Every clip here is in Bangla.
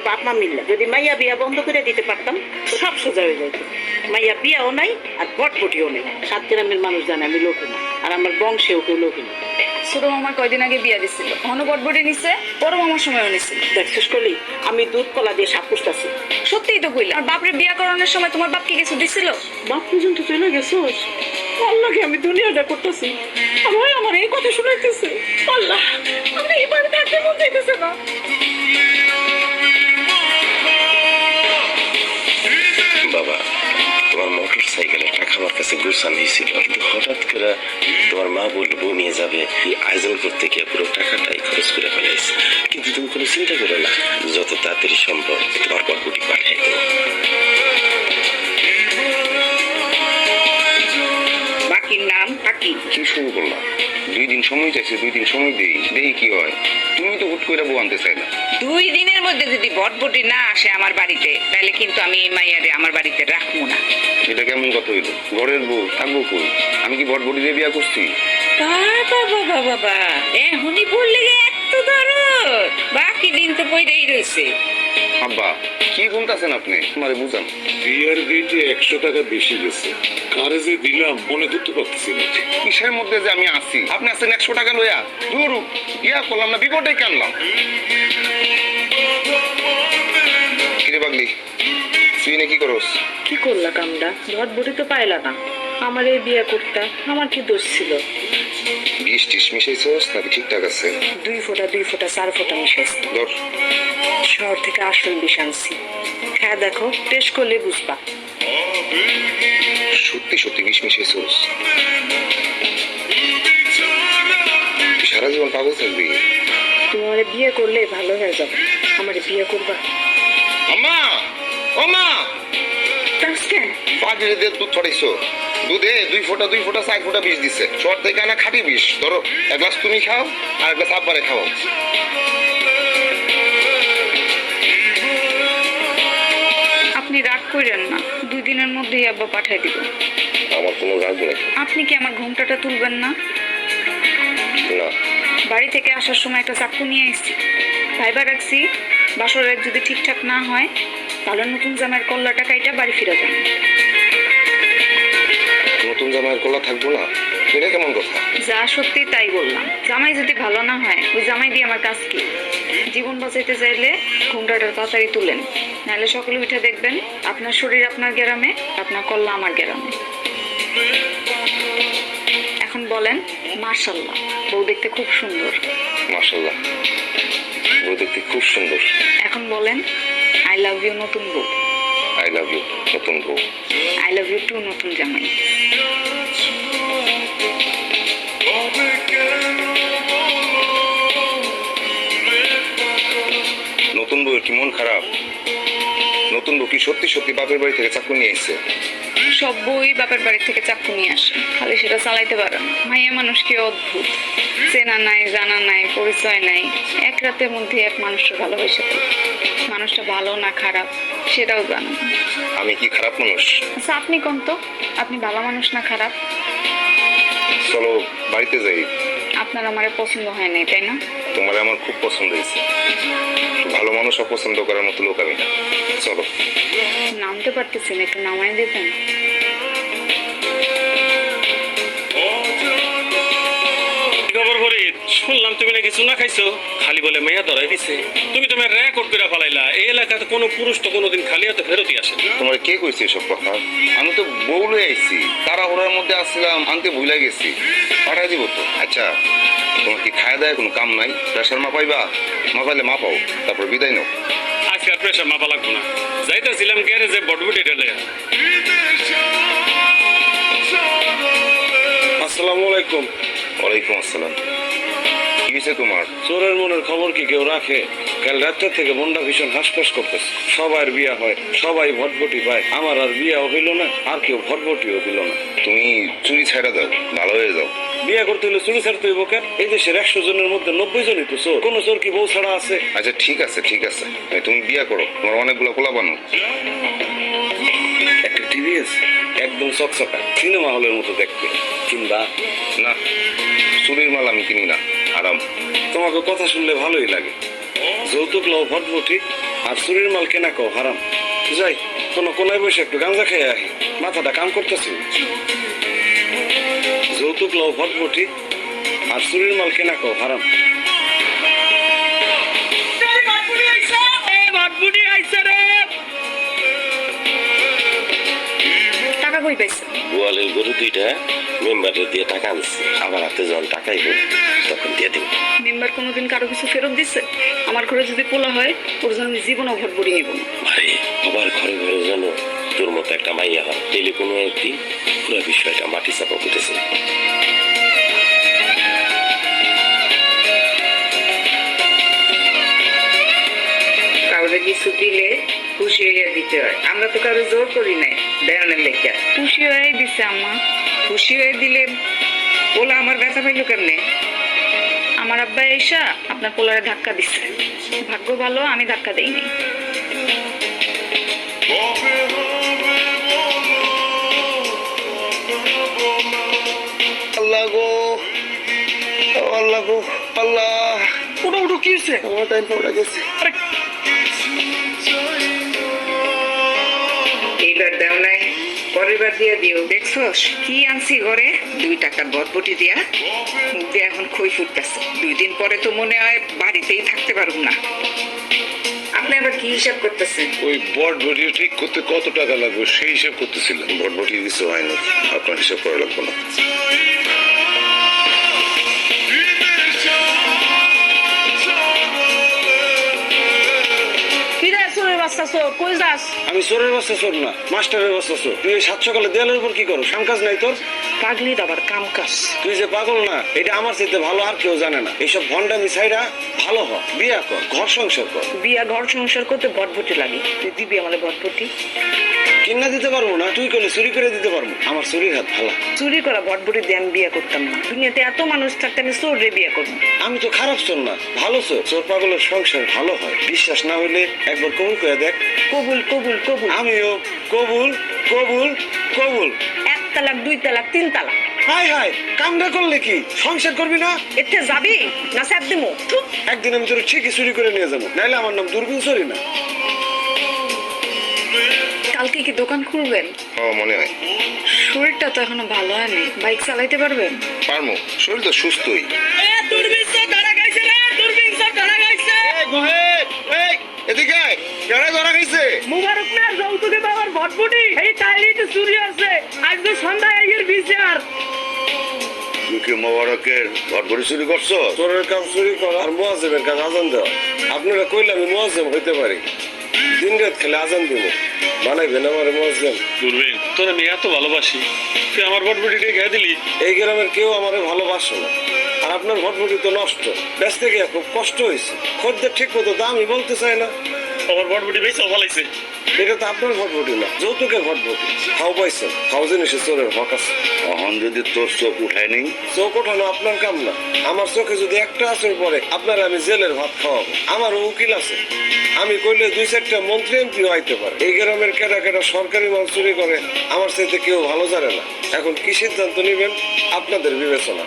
আমরা বাপ মা মিললাম। যদি মাইয়া বিয়া বন্ধ করে দিতে পারতাম সব সোজা হয়ে যাইত। মাইয়া বিয়াও নাই আর বটপটিও নেই। সাত গ্রামের মানুষ জানে আমি লোকে না, আর আমার বংশেও কেউ লোকে না। ছোট মামা কয়দিন আগে বিয়া দিছিল, ঘন বটবটি নিচ্ছে, বড় মামার সময়ও নিছিল। দেখছিস কলি আমি দুধ কলা দিয়ে সাপ পুষতেছি। সত্যিই তো কইলা। আর বাপরে বিয়া করানোর সময় তোমার বাপ কি কিছু দিছিল? বাপ পর্যন্ত চলে গেছোস। আল্লাহকে আমি দুনিয়াটা করতেছি, আমার এই কথা শুনাইতেছে। আল্লাহ, আমি এই বাড়িতে থাকতে মন চাইতেছে না। বাবা, তোমার মোটর সাইকেলের টাকা আমার কাছে গোছানো হয়েছিল, কিন্তু হঠাৎ করে তোমার মা বললো বউ নিয়ে যাবে, এই আয়োজন করতে গিয়ে পুরো টাকাটাই খরচ করে ফেলাইছে। কিন্তু তুমি কোনো চিন্তা করো না, যত তাড়াতাড়ি সম্ভব তোমার বটবটি পাঠাই দেবো। বাকির নাম কাকি। কি শুরু করলাম? 2 দিন সময় চাইছে, 2 দিন সময় দেই কি হয়? তুমি তো হুট করে বউ আনতে চাই না। 2 দিনের মধ্যে যদি বটবটি না আসে আমার বাড়িতে, তাহলে কিন্তু আমি এই মাইয়ারে আমার বাড়িতে রাখবো না। এটা কেমন কথা হইলো? ঘরের বউ থাকবো কই? আমি কি বটবটি দিয়ে বিয়া করছি? বাবা বাবা, এখনই বললে এত দরদ, বাকি দিন তো পয়দাই রয়েছে। আব্বা কি বলতেছেন আপনি? তোমারে বুঝান। বিয়ার গেটে 100 টাকা বেশি গেছে, কারে যে দিলাম মনে করতে পারতেছি না। কিসের মধ্যে যে আমি আছি, আপনি আছেন 100 টাকা লইয়া। ধরু ইয়া করলাম না, বিপদে কানলাম। কিরে পাগলি, তুই না কি করস? কি করলা কামডা? বটবটি তো পাইলা না, আমার এই বিয়ে করতা। আমার কি দোষ ছিল? বিষ টিস মিশাইছস নাকি ঠিকঠাক আছে? 2 ফোঁটা 4 ফোঁটা মিশাইছি। ধর। শহর থেকে আসল বিষ আনছি, হ্যাঁ দেখো, টেস্ট করলে বুঝবা। সত্যি সত্যি বিষ মিশাইছস? সারা জীবন পাগল থাকবি। তুমি আমার বিয়ে করলে ভালো হয়ে যাবে। আমার বিয়ে করবা? আম্মা, ও মা, কেন? পাগলি দিয়ে দুধ ছড়াইছো। দুধে 2 ফোঁটা 4 ফোঁটা বিষ দিছে। শহর থেকে আনা খাঁটি বিষ। ধরো, এক গ্লাস তুমি খাও আর এক গ্লাস আব্বারে খাও। আপনি রাগ করেন না, 2 দিনের মধ্যেই আব্বা পাঠাই দিব। আমার কোনো রাগ নেই। আপনি কি আমার ঘোমটাটা তুলবেন না? না। বাড়ি থেকে আসার সময় একটা চাকু নিয়ে এসেছি, ভাইবা রাখছি বাসরের যদি ঠিকঠাক না হয় তাহলে নতুন জামাইয়ের কল্লাটা কাইটা বাড়ি ফিরে যান। নতুন জামাইয়ের কলা থাকবো না? এটা কেমন কথা? যা সত্যি তাই বললাম। জামাই যদি ভালো না হয়, ওই জামাই দিয়ে আমার কাজ কি? জীবন বাঁচাইতে চাইলে ঘোমটাটা তাড়াতাড়ি তুলেন, নাহলে সকলে উঠে দেখবেন আপনার শরীর আপনার গ্রামে, আপনার কল্লা আমার গ্রামে। এখন বলেন মাশাআল্লাহ, বউ দেখতে খুব সুন্দর। মাশাআল্লাহ, বউ দেখতে খুব সুন্দর। এখন বলেন আই লাভ ইউ নতুন বউ। আই লাভ ইউ নতুন বউ। আই লাভ ইউ টু নতুন জামাই। নতুন বউয়ের কি মন খারাপ? নতুন বউ কি সত্যি সত্যি বাপের বাড়ি থেকে চাকু নিয়ে এসেছে? সব বই বাপের বাড়ি থেকে চাকু নিয়ে আসে, খালি সেটা চালাইতে পারে না। মাইয়া মানুষ কি অদ্ভুত, চেনা নাই, জানা নাই, পরিচয় নাই, এক রাতের মধ্যে এক মানুষটা ভালোবেসে ফেলে। মানুষটা ভালো না খারাপ সেটাও জানা না। আমি কি খারাপ মানুষ? আচ্ছা আপনি কোন তো, আপনি ভালো মানুষ না খারাপ? চলো বাড়িতে যাই। আপনার আমারে পছন্দ হয় নাই তাই না? তোমার আমার খুব পছন্দ হয়েছে। ভালো মানুষ অপছন্দ করার মতো লোক আমি না। চলো। নামতে পারতেছি না, একটু নামাই দিতেন। খবর ফরিদ, শুনলাম তুমি নাকি চুনা খাইছো, খালি বলে মেয়া ধরাই দিছে। তুমি তোমার রেকর্ড করে ফেলাইলা। এই এলাকাতে কোনো পুরুষ তো কোনোদিন খালি হাতে ফেরতই আসে না। তোমার কে কইছে এসব কথা? আমি তো বউ লয়ে আইছি, তাড়াহুড়ার মধ্যে আসছিলাম, আনতে ভুলে গেছি। পাঠাই দিব তো। আচ্ছা, তোমার কি খাওয়া দাওয়া কোনো কাম নাই? প্রেশার মাপাইবা? মাপাইলে মাপাও, তারপর বিদায় নাও। আজকে আর প্রেশার মাপা লাগবো না। যাইতেছিলাম গ্যারেজে বটবটি ঢেলে। আসসালামু আলাইকুম। ওয়ালাইকুম আসসালাম। কি হয়েছে তোমার? চোরের মনের খবর কি কেউ রাখে? কাল রাত্রে থেকে মনটা ভীষণ হাসপাস করতেছে। সবার বিয়া হয়, সবাই ভটভটি পায়, আমার আর বিয়াও হইল না, আর কেউ ভটভটিও দিল না। তুমি চুরি ছাইড়া দাও, ভালো হয়ে যাও। বিয়া করতে হলে চুরি ছাড়তে হইব কেন? এই দেশের 100 জনের মধ্যে 90 জনই তো চোর। কোন চোর কি বউ ছাড়া আছে? আচ্ছা ঠিক আছে ঠিক আছে, তুমি বিয়ে করো, তোমার অনেকগুলো পোলা বানো। একটা টিভি আছে, একদম চকচকা, সিনেমা হলের মতো দেখতে। কিংবা না, চুরির মাল আমি কিনি না, আরাম। তোমাকে কথা শুনলে ভালোই লাগে। যৌতুক লও ভটভটি আর চুরির মাল কেনা কও হারাম। যাই কোনো কোনায় বসে একটু গাঁজা খেয়ে আহি, মাথাটা কাম করতেছি। যৌতুক লও ভটভটি আর চুরির মাল কেনা কও হারাম। টাকা কই পাইছে? গোয়ালের গরু দুইটা মেম্বারের দিয়ে টাকা আনছে, আবার হাতে যখন টাকাই হোক তখন দিয়ে দিব। মেম্বার কোনোদিন কারো কিছু ফেরত দিচ্ছে? আমার ঘরে যদি পোলা হয় ওর জন্য আমি জীবনও ভটভরি নেব না। ভাই আবার ঘরে ঘরে যেন তোর মতো একটা মাইয়া হয়, তাইলে কোনো একদিন পুরো বিষয়টা মাটি চাপা উঠেছে। কাউরে কিছু দিলে খুশি হইয়া দিতে হয়, আমরা তো কারো জোর করি নাই দেওয়ানের লেখা। খুশি হয়েই দিছে আম্মা। খুশি হয়ে দিলে ওলা আমার ব্যথা পাইলো কেমনে? আমার আব্বা এসা আপনার পোলারে ধাক্কা দিচ্ছে। ভাগ্য ভালো আমি ধাক্কা দেইনি। আল্লাহ গো, আল্লাহ গো, আল্লাহ। ওটা ওটা কি হয়েছে? আমার টাইম পড়ে গেছে। এইবার দেও নাই, পরের বার দিয়া দিও। দেখছস কি আনছি ঘরে? 2 টাকার বটবটি দিয়া মুখ দিয়ে এখন খই ফুটতেছে। 2 দিন পরে তো মনে হয় বাড়িতেই থাকতে পারব না। আপনি আবার কি হিসাব করতেছেন? ওই বটভটি ঠিক করতে কত টাকা লাগবে সেই হিসাব করতেছিলাম। ভটভটি কিছু হয়নি, আপনার হিসাব করা লাগবে না। কই যাস? আমি চোরের বাচ্চা চোর না, মাস্টারের বাচ্চা চোর। তুই এই 7 সকালে দেয়ালের উপর কি করো? কাম কাজ নাই তোর? পাগলির আবার কাম কাজ। তুই যে পাগল না এটা আমার চাইতে ভালো আর কেউ জানে না। এইসব ভন্ডামি ছাইরা ভালো হ, বিয়া কর, ঘর সংসার কর। বিয়া ঘর সংসার করতে ভটভটি লাগে, তুই দিবি আমাদের ভটভটি? কিনা দিতে পারবো না, তুই করলে চুরি করে দিতে পারবো। আমার চুরির হাত ভালো। চুরি করা ভটভটি দিয়ে আমি বিয়া করতাম না। দুনিয়াতে এত মানুষ থাকতে আমি চোর রে বিয়া করবো। আমি তো খারাপ চোর না, ভালো চোর। চোর পাগলের সংসার ভালো হয়। বিশ্বাস না হইলে একবার কবুল করে দেখ। কবুল কবুল কবুল। আমিও কবুল কবুল কবুল। 1 তালাক 2 তালাক 3 তালাক। হাই হাই, কামটা করলে কি সংসার করবি না? এতে যাবি না স্যাপ দিমু? একদিন আমি তোর ঠিকই চুরি করে নিয়ে যাবো, নাইলে আমার নাম দূরবীন চুরি না। কালকে কি দোকান খুলবেন? মনে হয় শরীরটা তো এখনো ভালো হয়নি। বাইক চালাইতে পারবেন? পারমো, শরীর তো সুস্থই। এদিকে আয়, কেন ধরা খাইছে? মুবারক না যৌতুকে বাবার ভটভটি। এই টাইলিতে চুরি আছে, আজকে সন্ধ্যায় এর বিচার। তুই কি মোবারকের ভটভটি চুরি করছো? চোরের কাজ চুরি করা আর মোয়াজেবের কাজ আজান দেওয়া। আপনারা কইলে আমি মোয়াজেব হইতে পারি, দিন রাত খেলে আজান দিব। বানাইবেন আমার মোয়াজেব? দূরবীন, তোর আমি এত ভালোবাসি, তুই আমার ভটভটিটা খেয়ে দিলি। এই গ্রামের কেউ আমার ভালোবাসে না, আর আপনার ভটভটি তো নষ্ট। বেচতে গিয়ে খুব কষ্ট হয়েছে। খদ্দের ঠিক মতো দামই বলতে চায় না। আমার ভটভটি বেশি ভালাইছে। এটা তো আপনার ভটভটি না, যৌতুকের ভটভটি। খাও পাইছেন, খাও জিনিসে চোরের হক আছে। অহন যদি তোর চোখ উঠায় নেই, চোখ ওঠানো আপনার কাম না। আমার চোখে যদি একটা আসর পরে আপনারা আমি জেলের ভাত খাওয়াবো। আমারও উকিল আছে, আমি কইলে 2-4টা মন্ত্রী এমপিও আইতে পারে। এই গ্রামের কেটা কেটা সরকারি মাল চুরি করে আমার চাইতে কেউ ভালো জানে না। এখন কি সিদ্ধান্ত নেবেন আপনাদের বিবেচনা।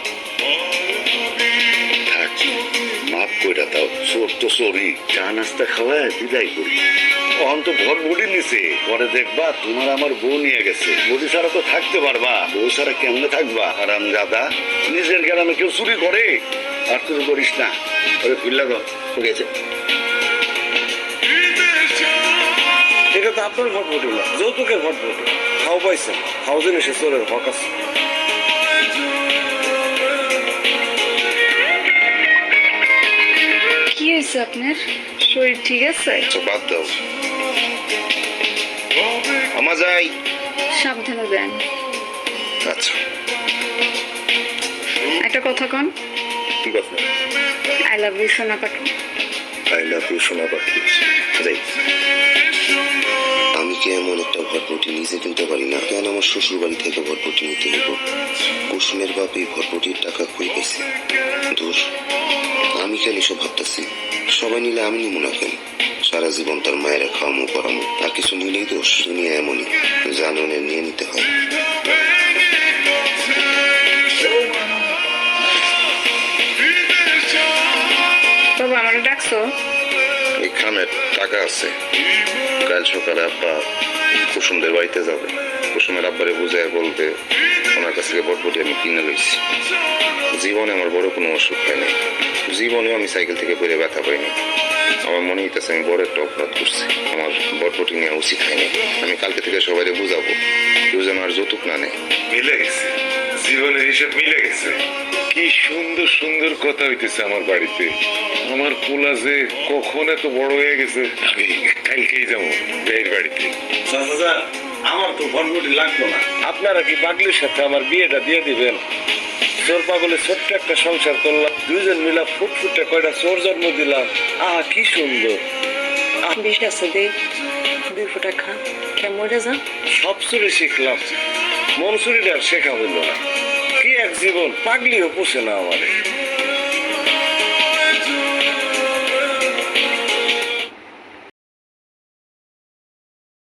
থাক, মাফ কইরা দাও। চোর তো চোরই, চা নাস্তা খাওয়ায় বিদায় করি। অহন তো ভটভটি নিছে, পরে দেখবা তোমার আমার বউ নিয়ে গেছে। বডি ছাড়া তো থাকতে পারবা, বউ ছাড়া কেমনে থাকবা? আরাম দাদা, নিজের গ্রামে কেউ চুরি করে আর তুই করিস না। ওরে ফিল্লা দাও, ঠিক আছে? এটা তো আপনার ভটভটি না, যৌতুকের ভটভটি। খাও পাইছেন, খাও জিনিসে চোরের হক আছে। কি হয়েছে আপনার? শরীর ঠিক আছে? আচ্ছা বাদ দাও, আমা যাই। সাবধানে যান। আচ্ছা, একটা কথা কন। ঠিক আছে। আই লাভ ইউ সোনা পাখি। আই লাভ ইউ সোনা পাখি। যাই। আমি কি এমন একটা ভটভটি নিজে কিনতে পারি না? কেন আমার শ্বশুর বাড়ি থেকে ভটভটি নিতে হইব? কুসুমের বাপ এই ভটভটির টাকা কই পেয়েছে? দূর, আমি কেন এসব ভাবতেছি? সবাই নিলে আমি নিব না কেন? সারা জীবন তার মায়েরা খাওয়ামো পড়ামো, আর কিছু নিলেই দোষ। দুনিয়া এমনই, জাননে নিয়ে নিতে হয়। বাবা, আমার ডাকছো? আমার টাকা আছে, কাল সকালে আব্বা কুসুমদের বাড়িতে যাবে। কুসুমের আব্বারে বুঝায় বলবে ওনার কাছ থেকে বটবটি আমি কিনে লইছি। জীবনে আমার বড় কোনো অসুখ হয় নাই, জীবনেও আমি সাইকেল থেকে পড়ে ব্যথা পাইনি। আমার মনে হইতেছে আমি বড় একটা অপরাধ করছি, আমার বটবটি নেওয়া উচিত হয়নি। আমি কালকে থেকে সবাই বুঝাবো কেউ যেন আর যৌতুক না নেয়। মিলে গেছে, জীবনের হিসেব মিলে গেছে। কি সুন্দর সুন্দর কথা হইতেছে আমার বাড়িতে। আমার পোলা যে কখন এত বড় হয়ে গেছে, আমি কালকেই যাবো বেয়ের বাড়িতে। আমার তো ভরভটি লাগতো না, আপনারা কি পাগলির সাথে আমার বিয়েটা দিয়ে দিবেন? চোর পাগলে ছোট্ট একটা সংসার করলাম, দুইজন মিলা ফুটফুটে কয়টা চোর জন্ম দিলাম। আহা কি সুন্দর। বিষ আছে দে, 2 ফোঁটা খা, কেমন মরে যা। সব চুরি শিখলাম, মন চুরিটা আর শেখা হইল না। কি এক জীবন, পাগলিও পোষে না আমারে।